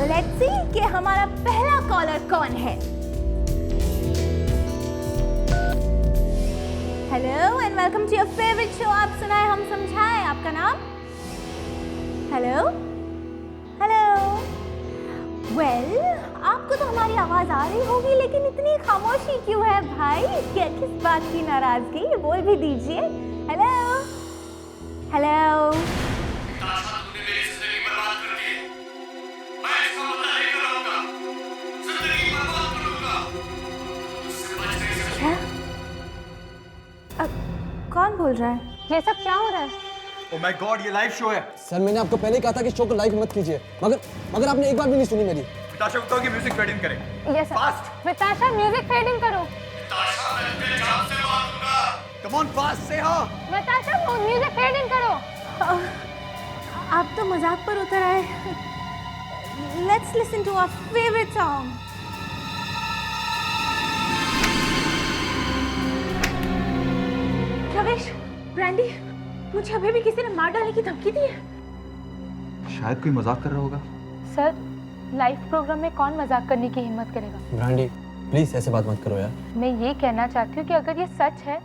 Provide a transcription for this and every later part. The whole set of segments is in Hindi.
So let's see कि हमारा पहला कॉलर कौन है। Hello and welcome to your favourite show आप सुनाए हम समझाएं। आपका नाम? Hello hello. वेल आपको तो हमारी आवाज आ रही होगी, लेकिन इतनी खामोशी क्यों है भाई? क्या किस बात की नाराजगी? बोल भी दीजिए। Hello hello. कौन बोल रहा है? ये सब क्या हो रहा है? ओह माय गॉड, ये लाइव शो है। सर मैंने आपको पहले ही कहा था कि शो को लाइव मत कीजिए, मगर आपने एक बार भी नहीं सुनी मेरी। विताशा को कहो कि म्यूजिक फेड इन करे। Yes sir. Fast. Vitasha music fade in करो। विताशा मैं अपने जान से मारूंगा। कम ऑन फास्ट से हाँ। विताशा म्यूजिक फेड इन करो। आप तो मजाक पर उतर आए। Let's listen to our favorite song. Ravesh, Brandy, मुझे अभी भी किसी ने मार डालने की धमकी दी है। शायद कोई मजाक कर रहा होगा। सर, लाइव प्रोग्राम में कौन मजाक करने की हिम्मत करेगा? ब्रांडी, प्लीज ऐसे बात मत करो यार। मैं ये कहना चाहती हूँ कि अगर ये सच है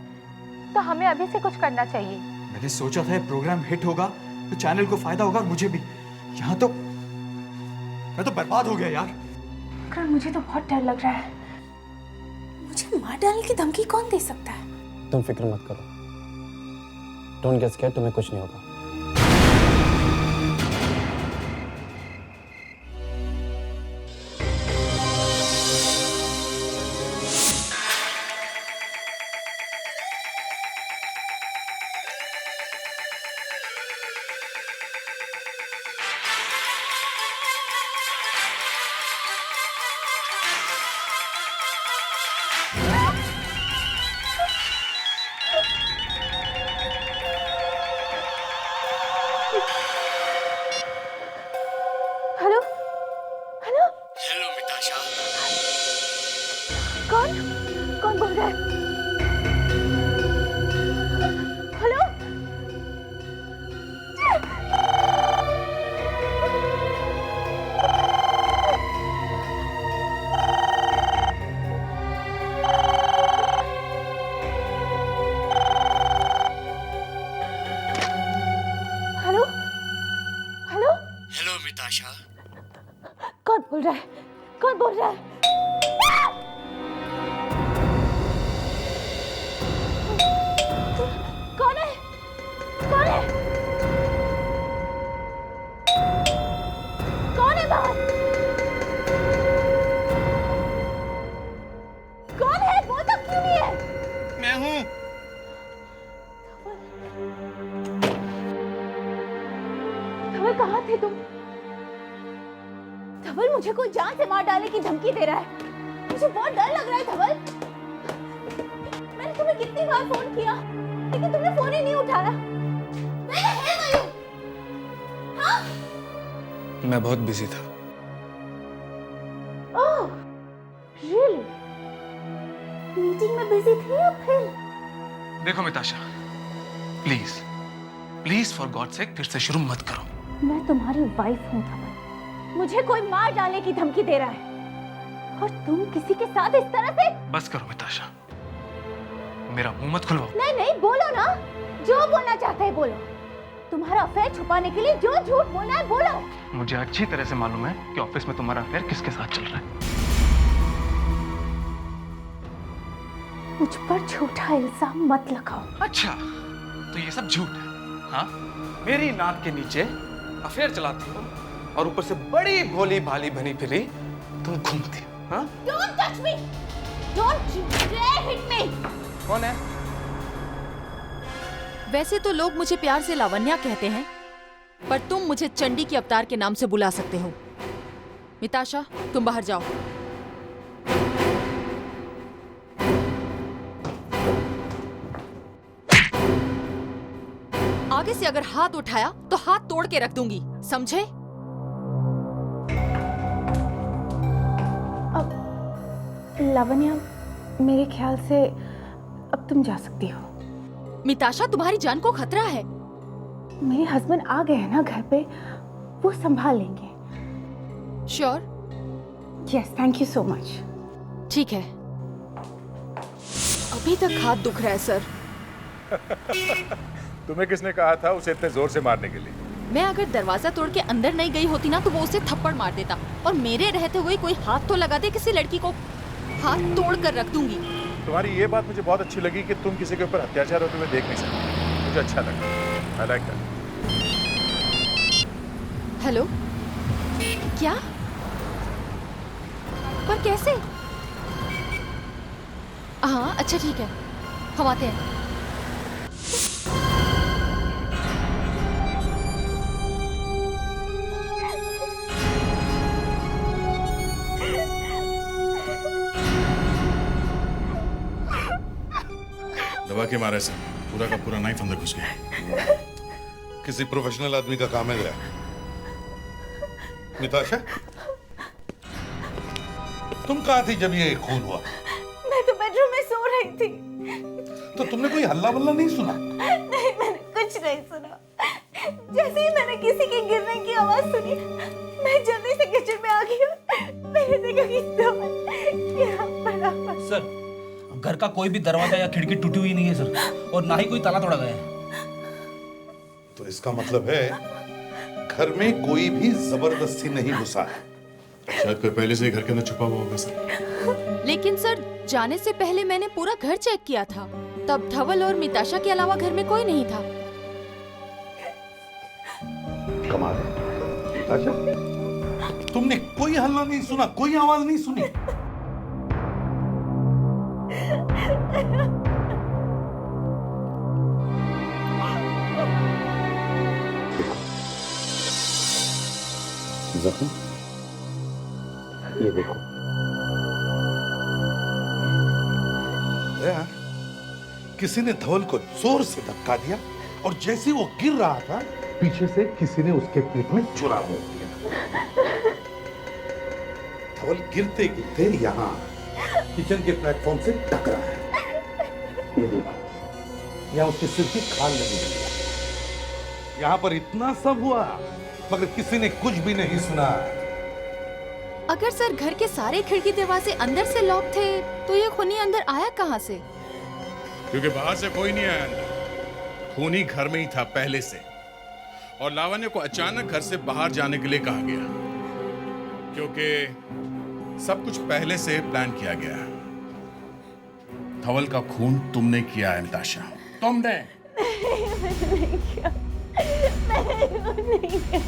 तो हमें अभी से कुछ करना चाहिए। मैंने सोचा था ये प्रोग्राम हिट होगा तो चैनल को फायदा होगा और मुझे भी। यहाँ तो मैं तो बर्बाद हो गया यार। करण, मुझे तो बहुत डर लग रहा है। मुझे मार डालने की धमकी कौन दे सकता है? तुम फिक्र मत करो, डोंट गेट स्कैर्ड, तुम्हें कुछ नहीं होगा। Hello hello. हेलो मिताशा। कौन बोल रहा है? हेलो। Hello hello. हेलो मिताशा। कौन बोल रहा है? कौन बोल रहा है? कौन है? कौन है? कौन है बाहर? कौन है? बोलता क्यों नहीं है? मैं हूँ। धवल, कहाँ थे तुम? धवल, मुझे कोई जान से मार डालने की धमकी दे रहा है। मुझे बहुत डर लग रहा है धवल। मैंने तुम्हें कितनी बार फोन किया, लेकिन तुमने फोन ही नहीं उठाया। मैंने है मयू। हाँ? मैं बहुत बिजी था। Oh, really? मीटिंग में बिजी थी या फिर? देखो Mitasha, please please for God sake फिर से शुरू मत करो। मैं तुम्हारी वाइफ हूँ धवल। मुझे कोई मार डालने की धमकी दे रहा है और तुम किसी के साथ इस तरह से। बस करो मिताशा, मेरा मुंह मत खुलवाओ। नहीं नहीं, बोलो ना, जो बोलना चाहते है बोलो। तुम्हारा अफेयर छुपाने के लिए जो झूठ बोलना है बोलो। मुझे अच्छी तरह से मालूम है कि ऑफिस में तुम्हारा अफेयर किसके साथ चल रहा है। मुझ पर झूठा इल्जाम मत लगाओ। अच्छा, तो ये सब झूठ है? हाँ, मेरी नाक के नीचे अफेयर चलाती हो और ऊपर से बड़ी भोली भाली बनी फिरी तुम घूमती हो। हाँ? Don't touch me! Don't you dare hit me! कौन है? वैसे तो लोग मुझे प्यार से लावण्या कहते हैं, पर तुम मुझे चंडी के अवतार के नाम से बुला सकते हो। मिताशा, तुम बाहर जाओ। आगे से अगर हाथ उठाया तो हाथ तोड़ के रख दूंगी, समझे? लावण्या, मेरे ख्याल से अब तुम जा सकती हो। मिताशा, तुम्हारी जान को खतरा है। मेरे हस्बैंड आ गए हैं ना घर पे, वो संभाल लेंगे। Sure? Yes, thank you so much. ठीक है। अभी तक हाथ दुख रहा है सर। तुम्हें किसने कहा था उसे इतने जोर से मारने के लिए? मैं अगर दरवाजा तोड़ के अंदर नहीं गई होती ना तो वो उसे थप्पड़ मार देता, और मेरे रहते हुए कोई हाथ तो लगा दे किसी लड़की को, हाथ तोड़ कर रख दूंगी। तुम्हारी ये बात मुझे बहुत अच्छी लगी कि तुम किसी के ऊपर अत्याचार होते हुए देख नहीं सकते। मुझे अच्छा लगा। I like that. हेलो? क्या? पर कैसे? हाँ अच्छा ठीक है, हम आते हैं। दवा के मारे से पूरा का पूरा नाइफ अंदर घुस गया। किसी प्रोफेशनल आदमी का काम है जरा। निताशा, तुम कहाँ थी जब ये खून हुआ? मैं तो बेडरूम में सो रही थी। तो तुमने कोई हल्ला बल्ला नहीं सुना? नहीं, मैंने कुछ नहीं सुना। जैसे ही मैंने किसी के गिरने की आवाज सुनी, मैं जल्दी से किचन में आ गई। मैंने देखा कि धवल यहाँ पड़ा हुआ। सर, घर का कोई भी दरवाजा या खिड़की टूटी हुई नहीं है सर, और ना ही कोई ताला तोड़ा गया है। तो इसका मतलब है घर में कोई भी जबरदस्ती नहीं घुसा है। शायद कोई पहले से ही घर के अंदर छुपा हुआ होगा सर। लेकिन सर, जाने से पहले मैंने पूरा घर चेक किया था, तब धवल और मिताशा के अलावा घर में कोई नहीं था। कमाल है। निताशा, तुमने कोई हल्ला नहीं सुना, कोई आवाज नहीं सुनी? जख्म ये देखो। यार, किसी ने धवल को जोर से धक्का दिया और जैसे वो गिर रहा था पीछे से किसी ने उसके पेट में छुरा मार दिया। धवल गिरते गिरते यहाँ किचन के प्लेटफॉर्म से टकरा है। ये देखो, यहाँ उसके सिर की खाल लगी हुई है। यहाँ पर इतना सब हुआ मगर किसी ने कुछ भी नहीं सुना। अगर सर घर के सारे खिड़की दरवाजे अंदर से लॉक थे तो ये खूनी अंदर आया कहाँ से? क्योंकि बाहर से कोई नहीं आया अंदर। खूनी घर में ही था पहले से, और लावण्य को अचानक घर से बाहर जाने के लिए कहा गया, क्योंकि सब कुछ पहले से प्लान किया गया। धवल का खून तुमने किया है निताशा, तुमने। नहीं किया। मैंने नहीं किया।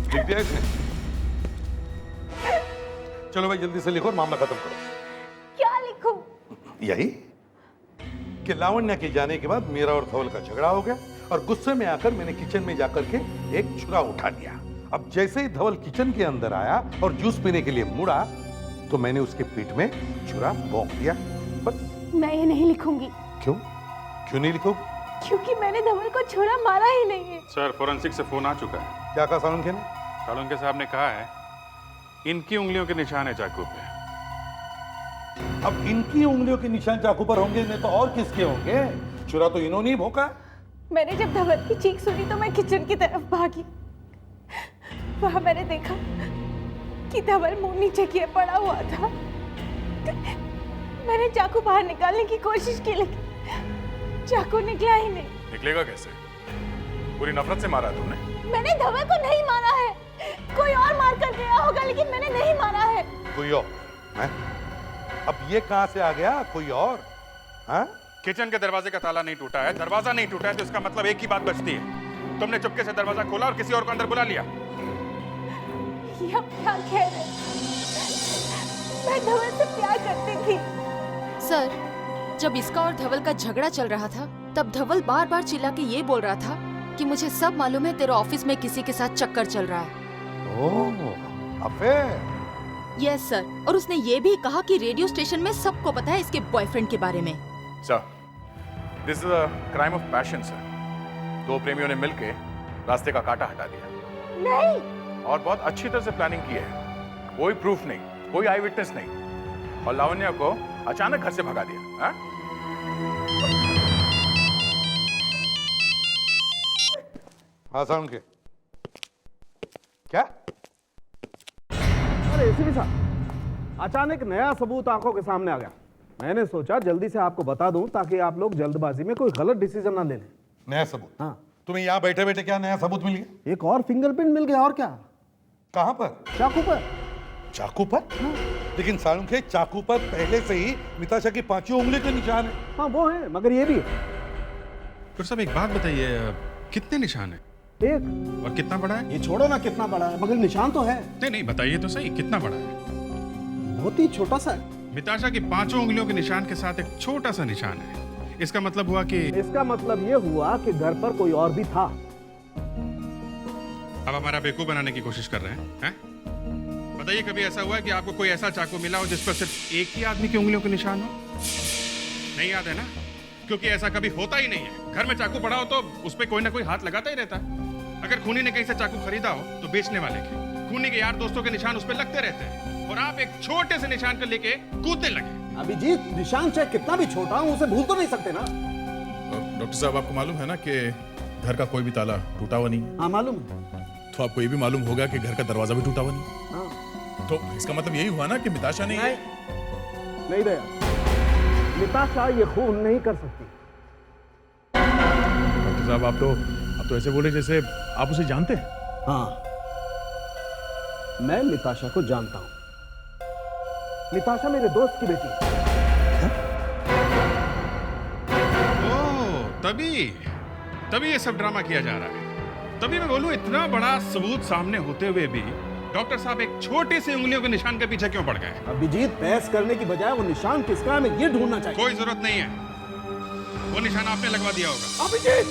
लिख दिया इसने? चलो भाई जल्दी से लिखो और मामला खत्म करो। क्या लिखूं? यही कि लावण्य के जाने के बाद मेरा और धवल का झगड़ा हो गया और गुस्से में आकर मैंने किचन में जाकर के एक छुरा उठा लिया। अब जैसे ही धवल किचन के अंदर आया और जूस पीने के लिए मुड़ा तो मैंने उसके पीठ में छुरा भोंक दिया। बस। मैं ये नहीं लिखूंगी। क्यों? क्यों नहीं लिखोगे? क्योंकि मैंने धवल को छुरा मारा ही नहीं है। सर, फोरेंसिक से फोन आ चुका है। क्या कहा सालुंके ने? सालुंके साहब ने कहा है इनकी उंगलियों के निशान है चाकू पे। अब इनकी उंगलियों के निशान चाकू पर होंगे नहीं तो और किसके होंगे? छुरा तो इन्होंने ही भोंका। मैंने जब धवल की चीख सुनी तो मैं किचन की तरफ भागी। वहां मैंने देखा कि धवल मुंह नीचे किए पड़ा हुआ था। मैंने चाकू बाहर निकालने की कोशिश की लेकिन चाकू निकला ही नहीं। निकलेगा कैसे? पूरी नफरत से मारा तुमने? मैंने धवल को नहीं मारा है, कोई और मार कर गया होगा लेकिन मैंने नहीं मारा है। कोई और? हैं? अब ये कहां से आ गया कोई और? हाँ? किचन के दरवाजे का ताला नहीं टूटा है, दरवाजा नहीं टूटा है, तो इसका मतलब एक ही बात बचती है, तुमने चुपके से दरवाजा खोला और किसी और को अंदर बुला लिया। ये आप क्या कह रहे हैं? मैं धवल से प्यार करती थी। सर, जब इसका और धवल का झगड़ा चल रहा था तब धवल बार बार चिल्ला के ये बोल रहा था कि मुझे सब मालूम है, तेरे ऑफिस में किसी के साथ चक्कर चल रहा है। ओह, अफेयर। यस सर, और उसने ये भी कहा कि रेडियो स्टेशन में सबको पता है इसके बॉयफ्रेंड के बारे में। Sir, this is a crime of passion sir. दो प्रेमियों ने मिलकर रास्ते का कांटा हटा दिया। नहीं। और बहुत अच्छी तरह से प्लानिंग की है। कोई प्रूफ नहीं, कोई आई विटनेस नहीं, और लावण्या को अचानक घर से भगा दिया। हाँ? हाँ साउंड के क्या? अरे एसीपी साहब, अचानक नया सबूत आंखों के सामने आ गया। मैंने सोचा जल्दी से आपको बता दूं ताकि आप लोग जल्दबाजी में कोई गलत डिसीजन ना ले लें। नया सबूत? हाँ। तुम्हें यहाँ बैठे बैठे क्या नया सबूत मिल गया? एक और फिंगरप्रिंट मिल गया। और क्या? कहाँ पर? चाकू पर। चाकू पर? हाँ। लेकिन सालुंखे, चाकू पर पहले से ही मिताशा की 5 उंगली के निशान है। हाँ वो है, मगर ये भी है। डॉक्टर साहब एक बात बताइए, कितने निशान है? एक। और कितना बड़ा है? ये छोड़ो ना कितना बड़ा है, मगर निशान तो है। नहीं बताइए तो सही, कितना बड़ा है? बहुत ही छोटा सा है। मिताशा की 5 उंगलियों के निशान के साथ एक छोटा सा निशान है। इसका मतलब हुआ कि ये हुआ कि घर पर कोई और भी था। अब हमारा बेवकूफ बनाने की कोशिश कर रहे हैं? बताइए, कभी ऐसा हुआ है कि आपको कोई ऐसा चाकू मिला हो जिस पर सिर्फ एक ही आदमी की उंगलियों के निशान हो? नहीं याद है ना? क्योंकि ऐसा कभी होता ही नहीं है। घर में चाकू पड़ा हो तो उस पर कोई ना कोई हाथ लगाता ही रहता है। अगर खूनी ने कहीं से चाकू खरीदा हो तो बेचने वाले के, खूनी के यार दोस्तों के निशान उस पर लगते रहते हैं, और आप एक छोटे से निशान को लेके कूदने लगे। अभिजीत, निशान चाहे कितना भी छोटा हो, उसे भूल तो नहीं सकते ना। डॉक्टर साहब, आपको मालूम है ना कि घर का कोई भी ताला टूटा हुआ नहीं है? हाँ मालूम है। तो आपको ये भी मालूम होगा कि घर का दरवाजा भी टूटा हुआ नहीं है। हाँ। तो इसका मतलब यही हुआ ना कि मिताशा ने नहीं दया, मिताशा ये खून नहीं कर सकती। डॉक्टर साहब, आप तो ऐसे बोले जैसे आप उसे जानते हैं। हाँ, मैं मिताशा को जानता हूं। मिताशा मेरे दोस्त की बेटी है। ओह, तभी ये सब ड्रामा किया जा रहा है। तभी मैं बोलूं, इतना बड़ा सबूत सामने होते हुए भी डॉक्टर साहब एक छोटी सी उंगलियों के निशान के पीछे क्यों पड़ गए? अभिजीत, बहस करने की बजाय वो निशान किसका है, हमें ये ढूंढना चाहिए। कोई जरूरत नहीं है, वो निशान आपने लगवा दिया होगा। अभिजीत!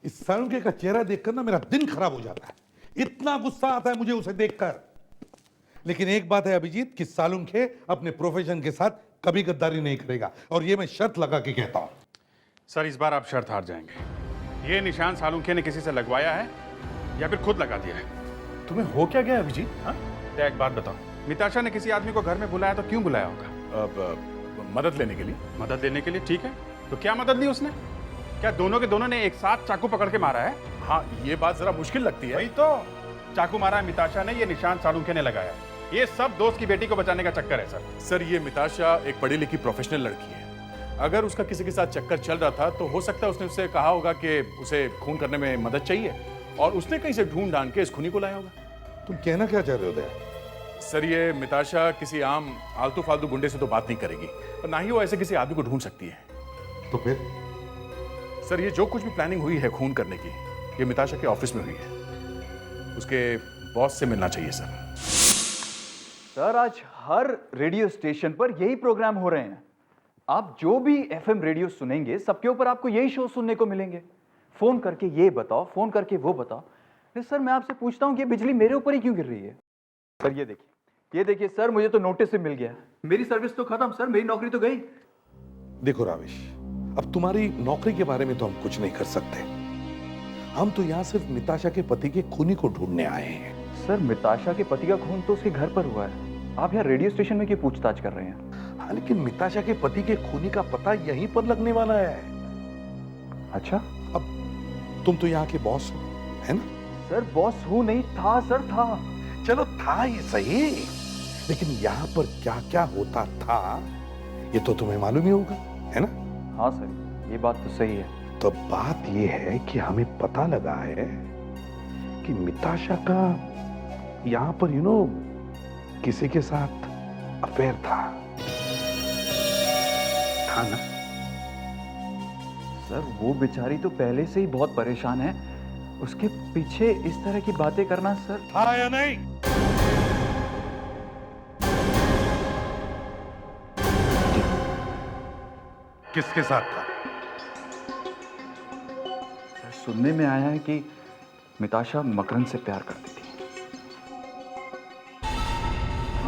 इस सालुंखे का चेहरा देखकर ना मेरा दिन खराब हो जाता है। इतना गुस्सा आता है मुझे उसे देखकर। लेकिन एक बात है अभिजीत, कि सालुंखे अपने प्रोफेशन के साथ कभी गद्दारी नहीं करेगा, और ये मैं शर्त लगा के कहता हूं। सर, इस बार आप शर्त हार जाएंगे। ये निशान सालुंखे ने किसी से लगवाया है या फिर खुद लगा दिया है? तुम्हें हो क्या गया अभिजीत? हाँ? क्या एक बात बताओ, मिताशा ने किसी आदमी को घर में बुलाया तो क्यों बुलाया होगा? मदद लेने के लिए। मदद लेने के लिए, ठीक है। तो क्या मदद ली उसने? क्या दोनों के दोनों ने एक साथ चाकू पकड़ के मारा है? हाँ, ये बात जरा मुश्किल लगती है। वही तो, चाकू मारा है मिताशा ने, ये निशान सालुंखे ने लगाया। ये सब दोस्त की बेटी को बचाने का चक्कर है सर। सर, ये मिताशा एक पढ़ी लिखी प्रोफेशनल लड़की है। अगर उसका किसी के साथ चक्कर चल रहा था तो हो सकता है उसने उससे कहा होगा कि उसे खून करने में मदद चाहिए, और उसने कहीं से ढूंढ ढांढ के इस खूनी को लाया होगा। तुम कहना क्या चाह रहे हो दया? सर, ये मिताशा किसी आम आलतू फालतू गुंडे से तो बात नहीं करेगी, और ना ही वो ऐसे किसी आदमी को ढूंढ सकती है। तो फिर? सर, ये जो कुछ भी प्लानिंग हुई है खून करने की, ये मिताशा के ऑफिस में हुई है। उसके बॉस से मिलना चाहिए सर। सर, आज हर रेडियो स्टेशन पर यही प्रोग्राम हो रहे हैं। आप जो भी एफएम रेडियो सुनेंगे, सबके ऊपर आपको यही शो सुनने को मिलेंगे। फोन करके ये बताओ, फोन करके वो बताओ। फिर सर, मैं आपसे पूछता हूँ कि बिजली मेरे ऊपर ही क्यों गिर रही है? सर ये देखिए सर, मुझे तो नोटिस से मिल गया। मेरी सर्विस तो खत्म सर, मेरी नौकरी तो गई। देखो रावेश, अब तुम्हारी नौकरी के बारे में तो हम कुछ नहीं कर सकते। हम तो यहाँ सिर्फ मिताशा के पति के खूनी को ढूंढने आए हैं। सर, मिताशा के पति का खून तो उसके घर पर हुआ है। आप यहाँ रेडियो स्टेशन में क्यों पूछताछ कर रहे हैं? हाँ, लेकिन मिताशा के पति के खूनी का पता यहीं पर लगने वाला है। अच्छा, अब तुम तो यहाँ के बॉस हो, है ना? सर, बॉस हूँ नहीं, था सर, था। चलो था ही सही, लेकिन यहाँ पर क्या क्या होता था ये तो तुम्हें मालूम ही होगा, है ना? हाँ सर, ये बात तो सही है। तो बात ये है कि हमें पता लगा है कि मिताशा का यहाँ पर किसी के साथ अफेयर था ना? सर, वो बेचारी तो पहले से ही बहुत परेशान है। उसके पीछे इस तरह की बातें करना सर। था या नहीं? किसके साथ था? सर, सुनने में आया है कि मिताशा मकरंद से प्यार करती थी।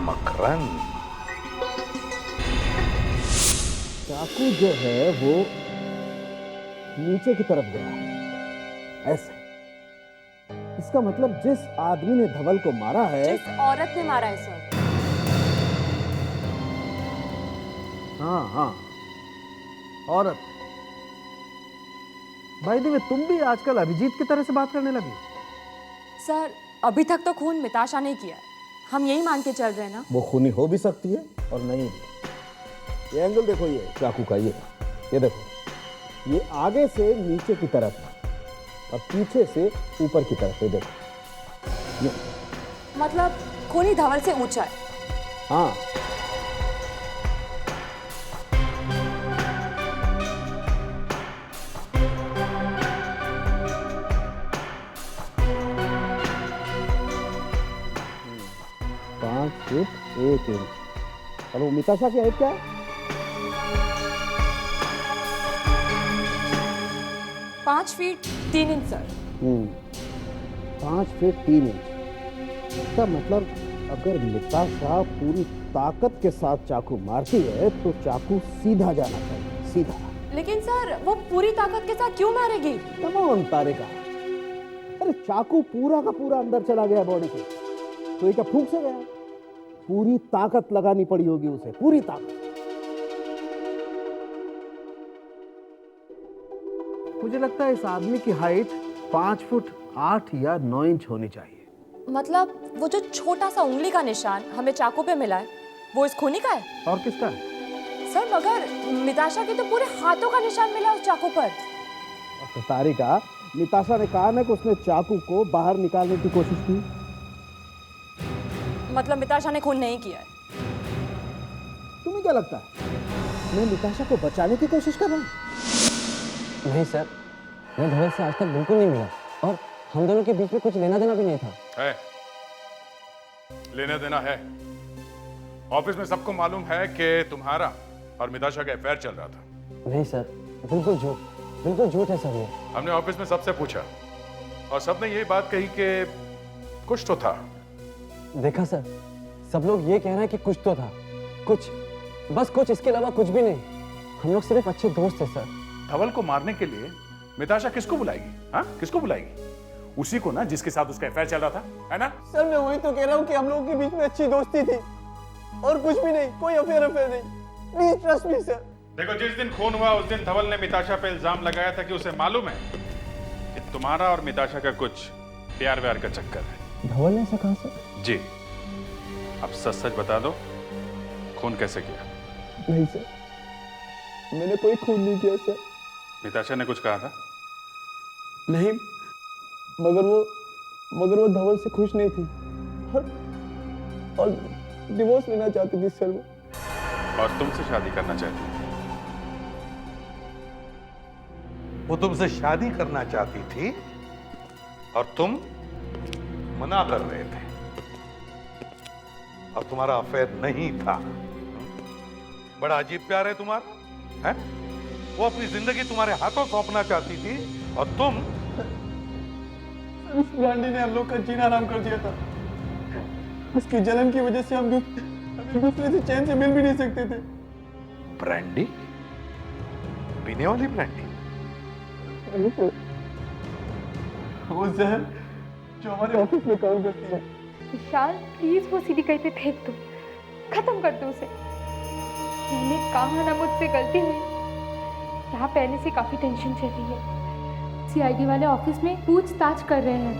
मकरंद? चाकू जो है वो नीचे की तरफ गया, ऐसे। इसका मतलब जिस आदमी ने धवल को मारा है, जिस औरत ने मारा है सर। हाँ, औरत। भाई दी तुम भी आजकल अभिजीत की तरह से बात करने लगी। सर अभी तक तो खून मिताशा ने किया है, हम यही मान के चल रहे हैं ना। वो खूनी हो भी सकती है और नहीं भी। ये एंगल देखो, ये चाकू का ये देखो, ये आगे से नीचे की तरफ है और पीछे से ऊपर की तरफ। ये देखो, मतलब खूनी धवल से ऊंचा है। हाँ, फुट 1 इंच। और वो मिताशा की हाइट क्या है? 5 feet 3 inch sir. 5 feet 3 inch. इसका मतलब अगर मिताशा पूरी ताकत के साथ चाकू मारती है तो चाकू सीधा जाना चाहिए, सीधा। लेकिन सर वो पूरी ताकत के साथ क्यों मारेगी? तमाम तारेगा। अरे चाकू पूरा का पूरा अंदर चला गया बॉडी के, तो ये क्या फूंक से गया? पूरी ताकत लगानी पड़ी होगी उसे, पूरी ताकत। मुझे लगता है इस आदमी की हाइट 5 फुट 8 या 9 इंच होनी चाहिए। मतलब वो जो छोटा सा उंगली का निशान हमें चाकू पे मिला है वो इस खूनी का है? और किसका है? सर मगर मिताशा के तो पूरे हाथों का निशान मिला उस चाकू पर। तो तारिका, मिताशा ने कहा ना कि उसने चाकू को बाहर निकालने की कोशिश की। मतलब मिताशा ने खून नहीं किया है। तुम्हें क्या लगता है मैं मिताशा को बचाने की कोशिश कर रहा हूँ? नहीं सर, मैं धवल से आज तक बिल्कुल नहीं मिला और हम दोनों के बीच में कुछ लेना देना भी नहीं था। है, लेना देना है। ऑफिस में सबको मालूम है कि तुम्हारा और मिताशा का अफेयर चल रहा था। नहीं सर, बिल्कुल झूठ है सर। ये हमने ऑफिस में सबसे पूछा और सबने यही बात कही कि कुछ तो था। देखा सर, सब लोग ये कह रहे हैं कि कुछ तो था, कुछ, बस कुछ, इसके अलावा कुछ भी नहीं। हम लोग सिर्फ अच्छे दोस्त थे सर। धवल को मारने के लिए मिताशा किसको बुलाएगी? हाँ, किसको बुलाएगी? उसी को ना जिसके साथ उसका अफेयर चल रहा था, है ना? सर मैं वही तो कह रहा हूँ कि हम लोगों के बीच में अच्छी दोस्ती थी और कुछ भी नहीं, कोई अफेयर नहीं। Please trust me sir. देखो, जिस दिन खून हुआ उस दिन धवल ने मिताशा पे इल्जाम लगाया था कि उसे मालूम है कि तुम्हारा और मिताशा का कुछ प्यार व्यार का चक्कर है। धवल ने ऐसा कहा सर? जी, अब सच सच बता दो, खून कैसे किया? नहीं सर, मैंने कोई खून नहीं किया सर। मिताशा ने कुछ कहा था? नहीं, मगर वो धवल से खुश नहीं थी और डिवोर्स लेना चाहती थी सर। और तुमसे शादी करना चाहती थी? वो तुमसे शादी करना चाहती थी और तुम मना कर रहे थे और तुम्हारा अफेयर नहीं था। बड़ा अजीब प्यार है तुम्हारा, है? वो अपनी जिंदगी तुम्हारे हाथों सौंपना चाहती थी और तुम। उस ब्रांडी ने हम लोग का जीना आराम कर दिया था। उसकी जलन की वजह से हम दूसरे से चैन से मिल भी नहीं सकते थे। ब्रांडी? पीने वाली ब्रांडी? वो जहर जो हमारे ऑफिस में काम करती है। विशाल प्लीज वो सीढ़ी कहीं पे फेंक दो, खत्म कर दो उसे। मैंने कहा ना मुझसे गलती हुई। यहाँ पहले से काफी टेंशन चल रही है। सीआईडी वाले ऑफिस में पूछताछ कर रहे हैं।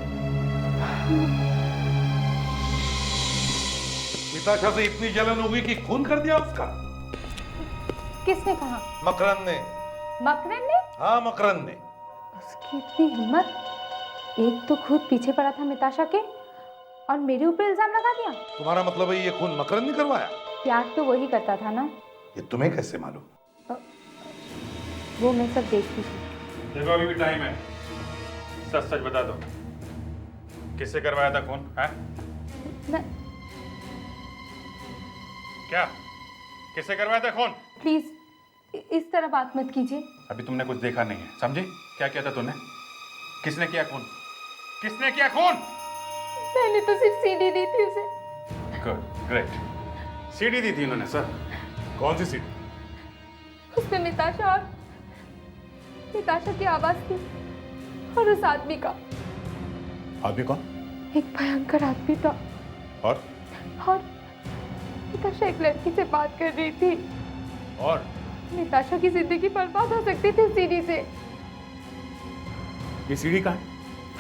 मिताशा से इतनी जलन होगी कि खून कर दिया उसका? किसने कहा? मकरंद ने। मकरंद ने? हाँ, मकरंद ने। उसकी इतनी हिम्मत! एक तो खुद पीछे पड़ा था मिताशा के और मेरे ऊपर इल्जाम लगा दिया। तुम्हारा मतलब है ये खून मकरंद ने करवाया? प्यार तो वही करता था ना। ये तुम्हें कैसे मालूम? वो मैं सब देखती थी। देखो, अभी भी टाइम है, सच सच बता दो, किससे करवाया था खून? है क्या? किससे करवाया था खून? प्लीज इस तरह बात मत कीजिए। अभी तुमने कुछ देखा नहीं है, समझे? क्या किया था तुमने? किसने किया खून? किसने किया खून? मैंने तो सिर्फ सीडी दी थी उसे। Good, great. सीडी दी थी उन्होंने? सर, कौन सी सीडी? उसमें मिताशा की आवाज थी और उस आदमी का। आदमी कौन? एक भयंकर आदमी था और मिताशा एक लड़की से बात कर रही थी और मिताशा की जिंदगी बर्बाद हो सकती थी सीढ़ी से। ये सीढ़ी कहाँ है?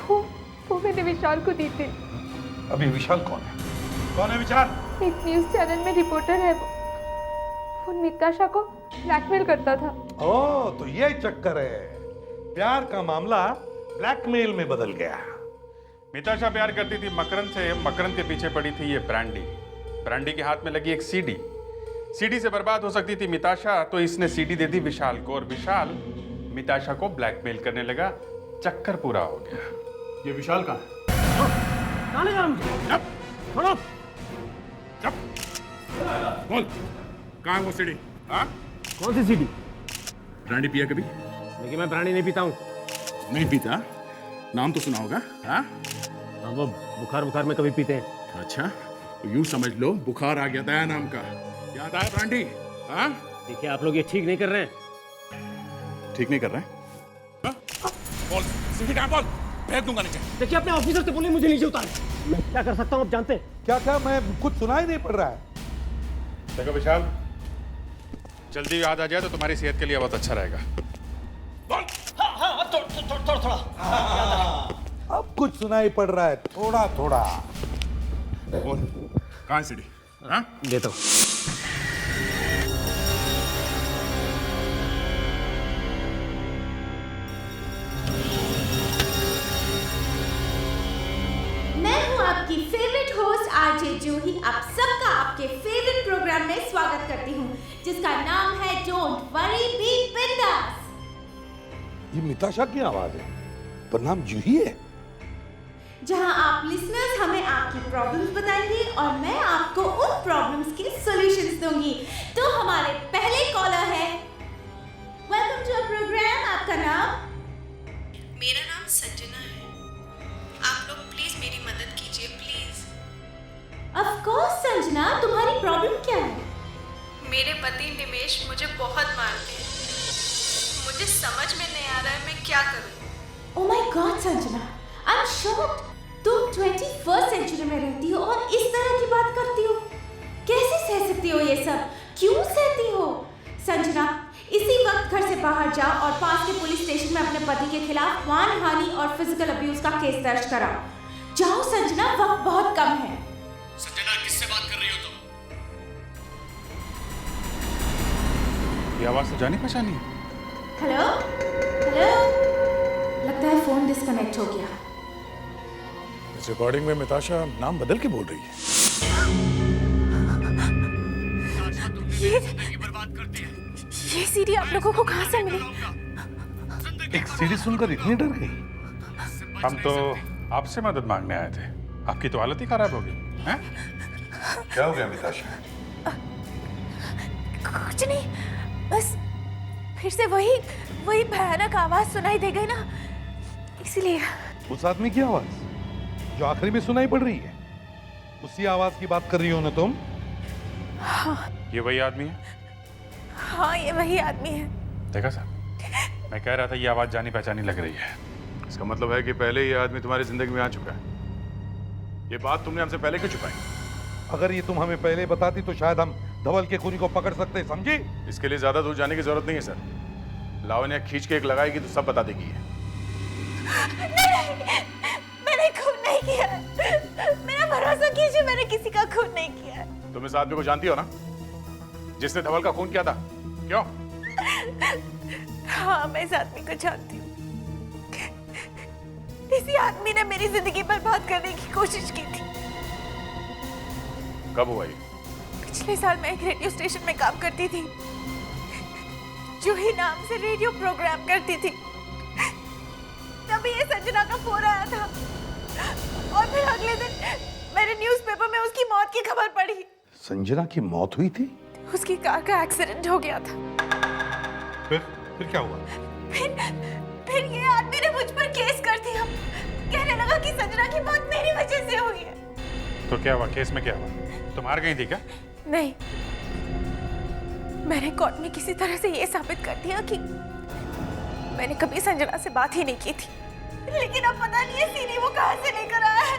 वो मैंने विशाल को दी थी। अभी विशाल कौन है? कौन है विशाल? एक न्यूज़ चैनल में रिपोर्टर है वो मिताशा को ब्लैकमेल करता था। ओ, तो ये चक्कर है। प्यार का मामला ब्लैकमेल में बदल गया। मिताशा प्यार करती थी मकरंद से, मकरंद के पीछे पड़ी थी ये ब्रांडी। ब्रांडी के हाथ में लगी एक सीडी। सीडी से बर्बाद हो सकती थी मिताशा, तो इसने सीडी दे दी विशाल को, और विशाल मिताशा को ब्लैकमेल करने लगा। चक्कर पूरा हो गया। ये विशाल कहाँ है? बोल, कहाँ है वो सीडी? हाँ? कौन सी सीडी? ब्रांडी पिया कभी? लेकिन मैं ब्रांडी नहीं पीता हूँ। नहीं पीता? नाम तो सुना होगा? हाँ? वो बुखार में कभी पीते हैं। अच्छा, तो यूं समझ लो बुखार आ गया दया नाम का। याद आया ब्रांडी? हाँ? देखिए आप लोग ये ठीक नहीं कर रहे हैं। ठीक नहीं कर रहे हैं? हाँ? बोल, सीधी कहाँ बोल? फेंक दूंगा नीचे। देखिए अपने ऑफिसर से बोलिए मुझे नीचे उतारे। मैं क्या कर सकता हूँ आप जानते हैं? क्या मैं कुछ सुनाई नहीं पड़ रहा है। देखो विशाल, जल्दी याद आ जाए तो तुम्हारी सेहत के लिए बहुत अच्छा रहेगा। थोड़ा। अब कुछ सुनाई पड़ रहा है, थोड़ा थोड़ा। बोल, कहाँ है सीढ़ी? हाँ? देता हूँ। मैं हूँ आपकी फेवरेट होस्ट आरजे जूही। आप सबका आपके फेवरेट प्रोग्राम में स्वागत करती हूँ, जिसका नाम है डोंट वरी बी बिंदास। ये मिताशा की आवाज है, पर नाम जूही है। जहां आप लिसनर्स हमें आपकी प्रॉब्लम्स बताएंगे और मैं आपको उन प्रॉब्लम्स के सॉल्यूशंस दूंगी। तो हमारे पहले कॉलर है। Welcome to our programme. आपका नाम? मेरा नाम संजना है। आप लोग प्लीज मेरी मदद कीजिए, प्लीज। ऑफ कोर्स संजना, तुम्हारी प्रॉब्लम क्या है? मेरे पति निमेश मुझे बहुत मारते हैं। मुझे समझ में नहीं आ रहा है मैं क्या करूं। Oh my God Sanjana, I am shocked. तुम 21st सेंचुरी में रहती हो और इस तरह की बात करती हो। कैसे सह सकती हो ये सब? क्यों सहती हो? संजना, इसी वक्त घर से बाहर जाओ और पास के पुलिस स्टेशन में अपने पति के खिलाफ मानहानि और फिजिकल अब्यूज का केस दर्ज कराओ। जाओ संजना, वक्त बहुत कम है। संजना, किससे बात कर रही हो तुम? ये आवाज तो जानी पहचानी है। हेलो हेलो, लगता है फोन डिस्कनेक्ट हो गया। इस रिकॉर्डिंग में मिताशा नाम बदल के बोल रही है। ये सीडी आप लोगों को कहाँ से मिली? एक सीडी सुनकर इतनी डर गई। हम तो आपसे मदद मांगने आए थे, आपकी तो हालत ही खराब हो गई हैं? क्या हो गया मिताशा? कुछ नहीं, बस फिर से वही भयानक आवाज सुनाई दे गई ना, इसलिए। उस आदमी की आवाज जो आखिरी में सुनाई पड़ रही है, उसी आवाज की बात कर रही हो ना तुम? हाँ। ये वही आदमी है? हाँ, ये वही आदमी है। देखा सर, मैं कह रहा था ये आवाज जानी पहचानी लग रही है। इसका मतलब है कि पहले ये आदमी तुम्हारी जिंदगी में आ चुका है। ये बात तुमने हमसे पहले क्यों छुपाई? अगर ये तुम हमें पहले बताती तो शायद हम धवल के खूनी को पकड़ सकते, समझी? इसके लिए ज्यादा दूर जाने की जरूरत नहीं है सर। लावण्या खींच के एक लगाएगी तो सब बता देगी। नहीं, मैंने खून नहीं किया। मेरा भरोसा कीजिए, मैंने किसी का खून नहीं किया। तुम इस आदमी को जानती हो ना, जिसने धवल का खून किया था? क्यों? हाँ, मैं इस आदमी को जानती हूँ। इसी आदमी ने मेरी जिंदगी बर्बाद करने की कोशिश की थी। कब हुआ ये? पिछले साल मैं एक रेडियो स्टेशन में काम करती थी, जूही नाम से रेडियो प्रोग्राम करती थी। तभी ये संजना का फोन आया था और फिर अगले दिन मैंने न्यूज़पेपर में उसकी मौत की खबर पढ़ी। संजना की मौत हुई थी? उसकी कार का एक्सीडेंट हो गया था। फिर क्या हुआ? फिर ये आदमी ने मुझ पर केस कर दिया। कहने लगा कि संजना की मौत मेरी वजह से हुई है। तो क्या हुआ? केस में क्या हुआ? तुम हार गई थी क्या? नहीं, मैंने कोर्ट में किसी तरह से ये साबित कर दिया कि मैंने कभी संजना से बात ही नहीं की थी। लेकिन अब पता नहीं है सीडी वो कहाँ से लेकर आया है।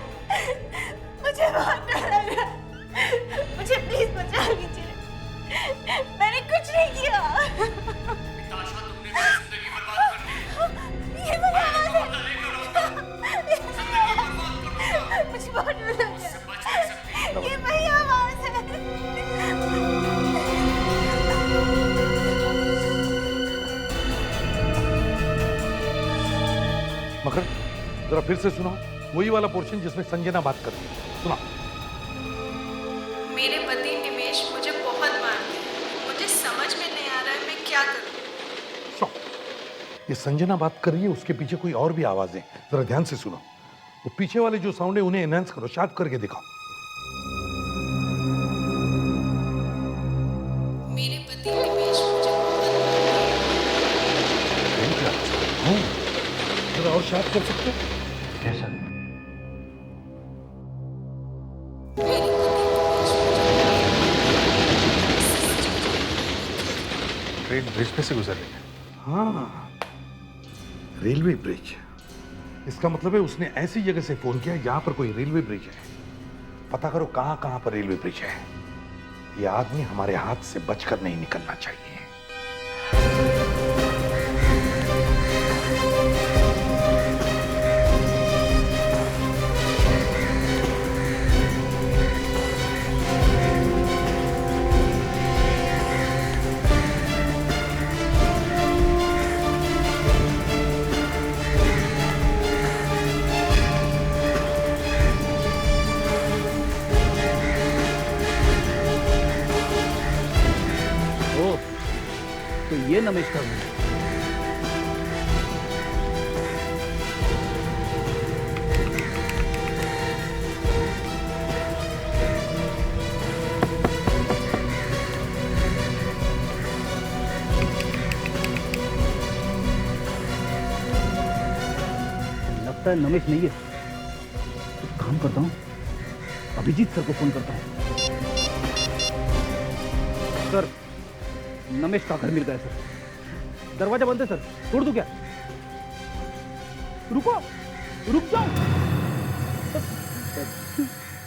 मुझे बहुत डर लग रहा है। मुझे प्लीज बचा लीजिए। मैंने कुछ नहीं किया। ये वही आवाज है। मकर जरा फिर से सुनाओ, वही वाला पोर्शन जिसमें संजना बात कर रही है, सुना। मेरे पति निमेश मुझे बहुत मारते हैं। मुझे समझ में नहीं आ रहा है मैं क्या करूं। ये संजना बात कर रही है, उसके पीछे कोई और भी आवाजें, जरा ध्यान से सुनो। वो पीछे वाले जो साउंड है उन्हें एनहांस करो, शार्प करके दिखाओ। मेरे पति निमेश मुझे बहुत मारते हैं। जरा और शार्प कर सकते हो? कैसा? ट्रेन ब्रिज पे से गुजर रही है। हाँ, रेलवे ब्रिज। इसका मतलब है उसने ऐसी जगह से फोन किया जहां पर कोई रेलवे ब्रिज है। पता करो कहां कहां पर रेलवे ब्रिज है। ये आदमी हमारे हाथ से बचकर नहीं निकलना चाहिए। तो ये नमेश का है। लगता है नमेश नहीं है। कुछ काम करता हूँ, अभिजीत सर को फोन करता हूँ। सर, नमेश का घर मिल गया सर। दरवाजा बंद है सर, तोड़ दूं क्या? रुको, रुक जाओ।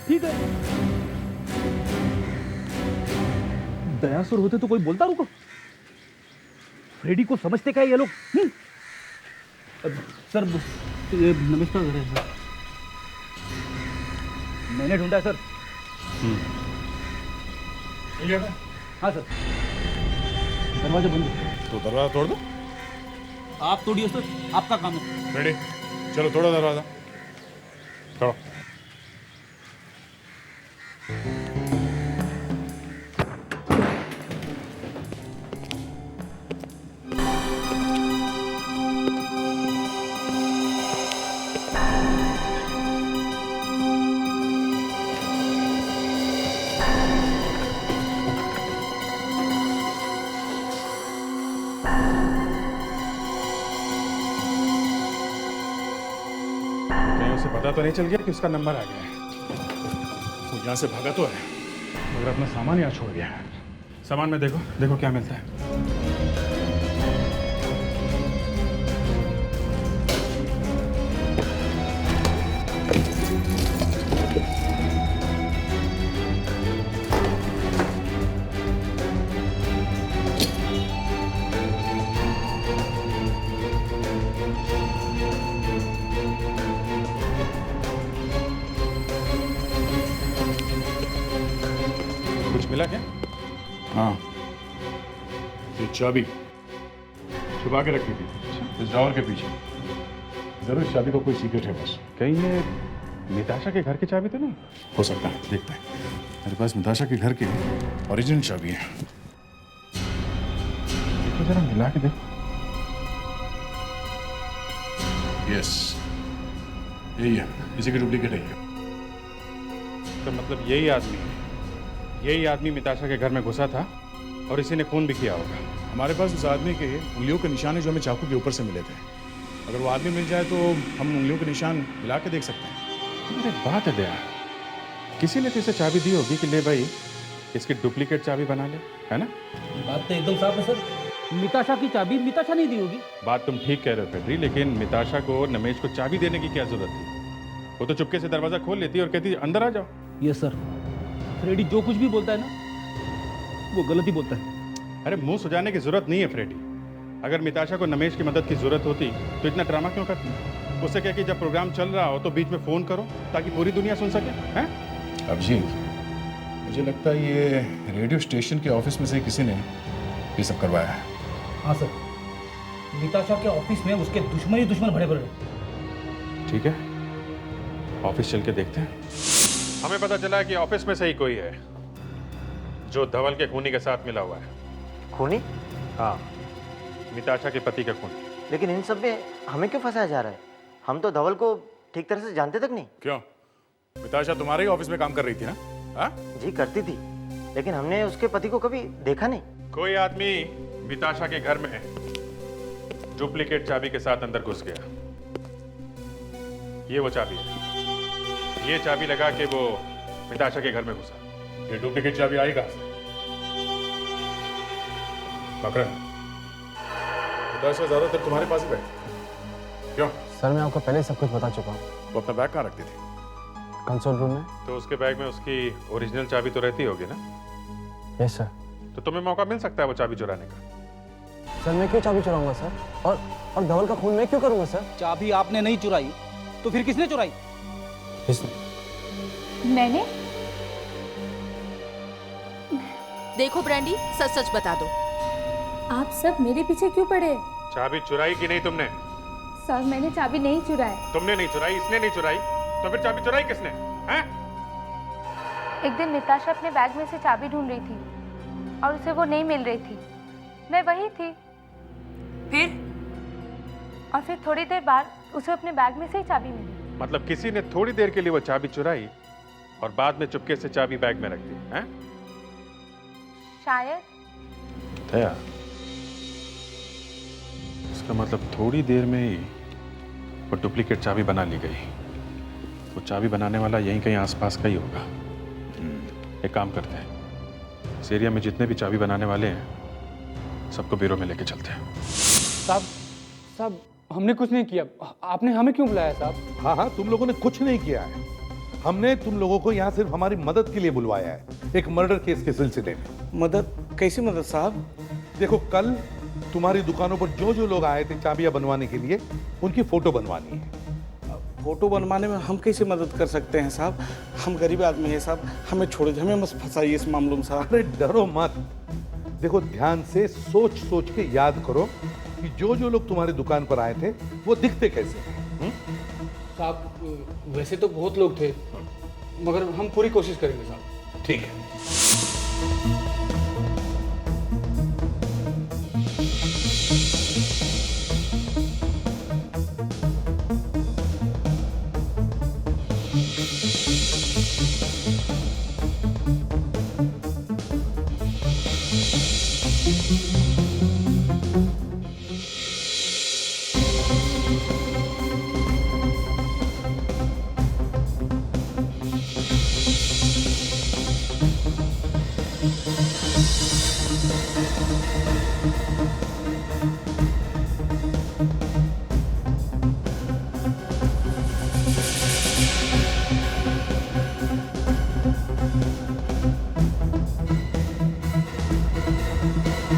ठीक है। दयासुर होते तो कोई बोलता रुको। फ्रेडी को समझते क्या ये लोग? सर, ये नमेश का घर है सर। मैंने ढूंढा है सर। हाँ सर। दरवाजा बंद है। तो दरवाजा तोड़ दो। आप तोड़िए सर, आपका काम है। रेडी, चलो तोड़ो दरवाजा, तोड़ो। उसे पता तो नहीं चल गया कि उसका नंबर आ गया है। वो यहाँ से भागा तो है, मगर अपना सामान यहाँ छोड़ गया है। सामान में देखो, देखो क्या मिलता है। मिला क्या? हाँ, ये चाबी छुपा के रखी थी इस ड्रॉवर के पीछे। जरूर इस चाबी को कोई सीक्रेट है बस। कहीं ये मिताशा के घर की चाबी तो नहीं हो सकता है? देखते हैं। मेरे पास मिताशा के घर की ओरिजिनल चाबी है। देखो जरा मिला के देखो। यस, यही है, इसी की डुप्लीकेट है। तो मतलब यही आदमी मिताशा के घर में घुसा था और इसी ने खून भी किया होगा। हमारे पास उस आदमी के उंगलियों के निशान है जो हमें चाकू के ऊपर से मिले थे। अगर वो आदमी मिल जाए तो हम उंगलियों के निशान मिला के देख सकते हैं। एक बात है दया, किसी ने तो इसे चाबी दी होगी कि ले भाई इसकी डुप्लीकेट चाबी बना ले, है ना? बात तो एकदम साफ है सर। मिताशा की चाबी मिताशा नहीं दी होगी। बात तुम ठीक कह रहे हो फेडरी, लेकिन मिताशा को नमेश को चाबी देने की क्या जरूरत थी? वो तो चुपके से दरवाजा खोल लेती और कहती अंदर आ जाओ। Yes sir. फ्रेडी जो कुछ भी बोलता है ना, वो गलत ही बोलता है। अरे मुंह सुजाने की जरूरत नहीं है फ्रेडी। अगर मिताशा को नमेश की मदद की जरूरत होती तो इतना ड्रामा क्यों करती? उससे क्या कि जब प्रोग्राम चल रहा हो तो बीच में फोन करो ताकि पूरी दुनिया सुन सके। हैं? अभिजीत, मुझे लगता है ये रेडियो स्टेशन के ऑफिस में से किसी ने ये सब करवाया है। हाँ सर, मिताशा के ऑफिस में उसके दुश्मन ही दुश्मन भरे पड़े। ठीक है, ऑफिस चल के देखते हैं। हमें पता चला कि ऑफिस में से ही कोई है जो धवल के खूनी के साथ मिला हुआ है। खूनी? हाँ, मिताशा के पति का खूनी। लेकिन इन सब में हमें क्यों फंसाया जा रहा है? हम तो धवल को ठीक तरह से जानते तक नहीं। क्यों? मिताशा तुम्हारे ही ऑफिस में काम कर रही थी ना? हाँ? जी करती थी, लेकिन हमने उसके पति को कभी देखा नहीं। कोई आदमी मिताशा के घर में डुप्लीकेट चाबी के साथ अंदर घुस गया। ये वो चाबी है। ये चाबी लगा के वो मिताशा के घर में घुसा। ये डुप्लीकेट चाबी आई कहां से? मकरन, मिताशा ज्यादातर तुम्हारे पास ही बैठी। क्यों? सर मैं आपको पहले सब कुछ बता चुका हूँ। वो अपना बैग कहाँ रखती थी? कंसोल रूम में। तो उसके बैग में उसकी ओरिजिनल चाबी तो रहती होगी ना? Yes sir. तो तुम्हें मौका मिल सकता है वो चाबी चुराने का। सर मैं क्यों चाबी चुराऊंगा सर? और धवल का खून मैं क्यों करूंगा सर? चाबी आपने नहीं चुराई तो फिर किसने चुराई? मैंने? देखो ब्रांडी, सच सच बता दो। आप सब मेरे पीछे क्यों पड़े? चाबी चुराई कि नहीं तुमने? सर मैंने चाबी नहीं चुराई। तुमने नहीं चुराई, इसने नहीं चुराई, तो फिर चाबी चुराई किसने? हैं? एक दिन मिताशा अपने बैग में से चाबी ढूंढ रही थी और उसे वो नहीं मिल रही थी। मैं वही थी। फिर? और फिर थोड़ी देर बाद उसे अपने बैग में से ही चाबी मिली। मतलब किसी ने थोड़ी देर के लिए वो चाबी चुराई और बाद में चुपके से चाबी बैग में रख दी, हैं? शायद। दया, इसका मतलब थोड़ी देर में ही वो डुप्लीकेट चाबी बना ली गई। वो चाबी बनाने वाला यहीं कहीं आसपास का ही होगा। एक काम करते हैं, इस एरिया में जितने भी चाबी बनाने वाले हैं सबको ब्यूरो में लेके चलते हैं। साहब हमने कुछ नहीं किया। आपने हमें क्यों बुलाया साहब? हाँ हाँ, तुम लोगों ने कुछ नहीं किया है। हमने तुम लोगों को यहाँ सिर्फ हमारी मदद के लिए बुलवाया है, एक मर्डर केस के सिलसिले में। मदद? कैसी मदद साहब? देखो, कल तुम्हारी दुकानों पर जो जो लोग आए थे चाबियां बनवाने के लिए, उनकी फोटो बनवानी है। फोटो बनवाने में हम कैसे मदद कर सकते हैं साहब? हम गरीब आदमी हैं साहब, हमें छोड़ दीजिए, हमें मत फंसाइए इस मामलों में साहब। अरे डरो मत। देखो, ध्यान से सोच सोच के याद करो कि जो जो लोग तुम्हारी दुकान पर आए थे वो दिखते कैसे हैं। साहब वैसे तो बहुत लोग थे, मगर हम पूरी कोशिश करेंगे साहब। ठीक है।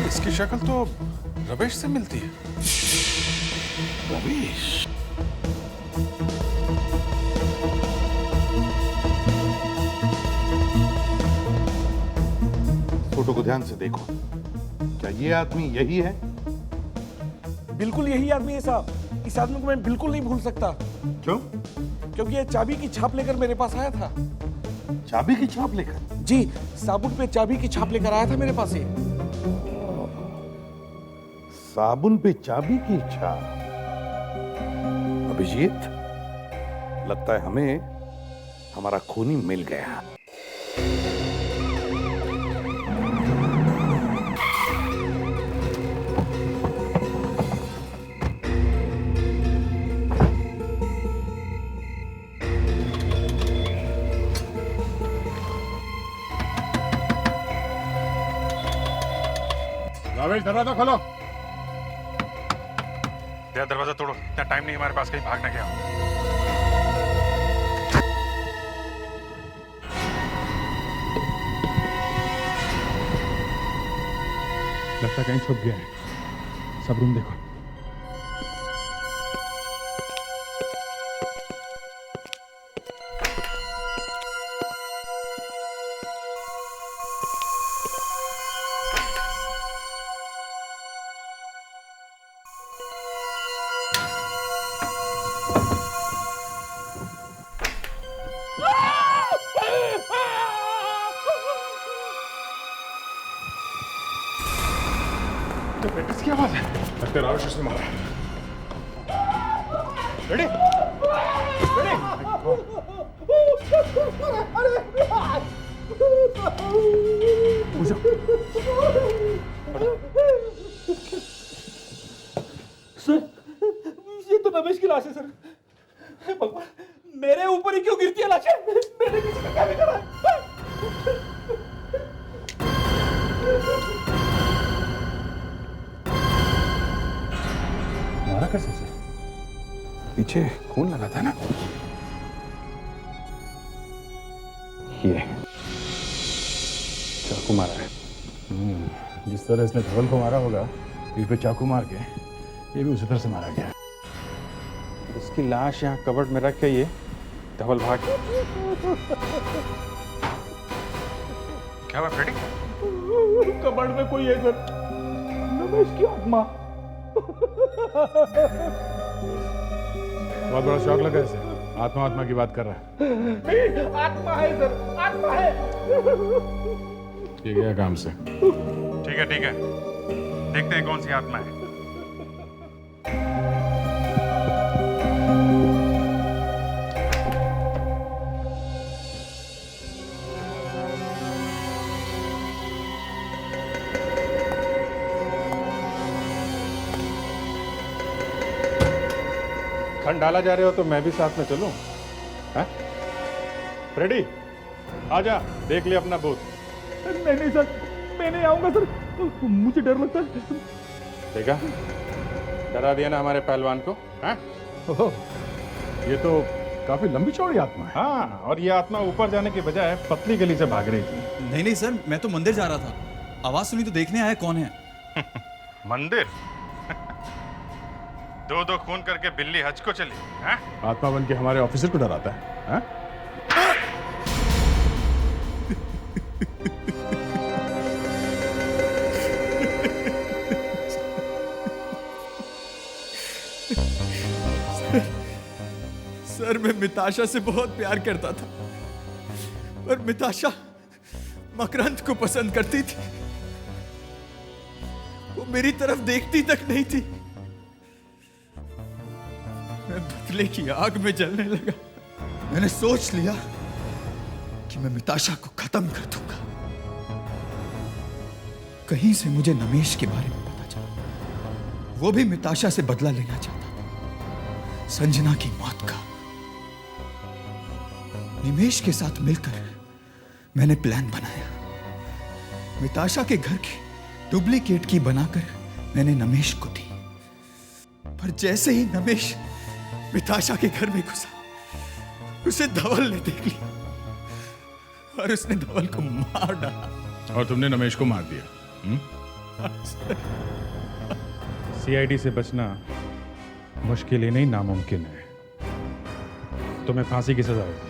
इसकी शक्ल तो रमेश से मिलती है। रमेश? फोटो को ध्यान से देखो। क्या ये आदमी यही है? बिल्कुल यही आदमी है साहब। इस आदमी को मैं बिल्कुल नहीं भूल सकता। क्यों? क्योंकि ये चाबी की छाप लेकर मेरे पास आया था। चाबी की छाप लेकर? जी, साबुन पे चाबी की छाप लेकर आया था मेरे पास ये। साबुन पे चाबी की छाप? अभिजीत, लगता है हमें हमारा खूनी मिल गया। रमेश, दरवाजा खोलो। दरवाजा तोड़ो, इतना टाइम नहीं हमारे पास, कहीं भाग ना गया हो। लगता कहीं छुप गया है। सब रूम देखो। से मारा। रेडी? सर, ये तो रमेश की लाश है सर। हे भगवान, मेरे ऊपर ही क्यों गिरती है लाशें? मैंने किसी का क्या बिगाड़ा है? मारा कैसे सर? पीछे खून लगा था ना? ये चाकू मारा है। जिस तरह इसने धवल को मारा होगा, पीठ पे चाकू मार के, ये भी उसी तरह से मारा गया। इसकी लाश यहाँ कबर्ड में रख के ये धवल भाग गया। क्या हुआ फ्रेडी? कबर्ड में कोई है सर, रमेश की आत्मा। बहुत बड़ा शौक लगा इसे, आत्मा की बात कर रहा है। नहीं, आत्मा है सर, आत्मा है। ये गया काम से। ठीक है देखते हैं कौन सी आत्मा है। खंड डाला जा रहे हो तो मैं भी साथ में चलूं? हैं? रेडी? आजा, देख ले अपना भूत। नहीं सर, मैं नहीं आऊंगा सर, मुझे डर लगता है। देखा, डरा दिया ना हमारे पहलवान को। हैं? ओहो, ये तो काफी लंबी चौड़ी आत्मा है। हाँ, और ये आत्मा ऊपर जाने के बजाय पतली गली से भाग रही थी। नहीं सर, मैं तो मंदिर जा रहा था। आवाज सुनी तो देखने आया कौन है। मंदिर? दो खून करके बिल्ली हज को चली हैं? आत्मा बन के हमारे ऑफिसर को डराता है। हैं? सर, मैं मिताशा से बहुत प्यार करता था, और मिताशा मकरंद को पसंद करती थी। वो मेरी तरफ देखती तक नहीं थी। मैं बदले की आग में जलने लगा। मैंने सोच लिया कि मैं मिताशा को खत्म कर दूंगा। कहीं से मुझे नमेश के बारे में पता चला। वो भी मिताशा से बदला लेना चाहता था, संजना की मौत का। निमेश के साथ मिलकर मैंने प्लान बनाया। मिताशा के घर की डुप्लीकेट की बनाकर मैंने नमेश को दी। पर जैसे ही नमेश मिताशा के घर में घुसा, उसे धवल ने देख लिया और उसने धवल को मार डाला। और तुमने नमेश को मार दिया? सीआईडी से बचना मुश्किल ही नहीं, नामुमकिन है। तुम्हें फांसी की सजा होगी।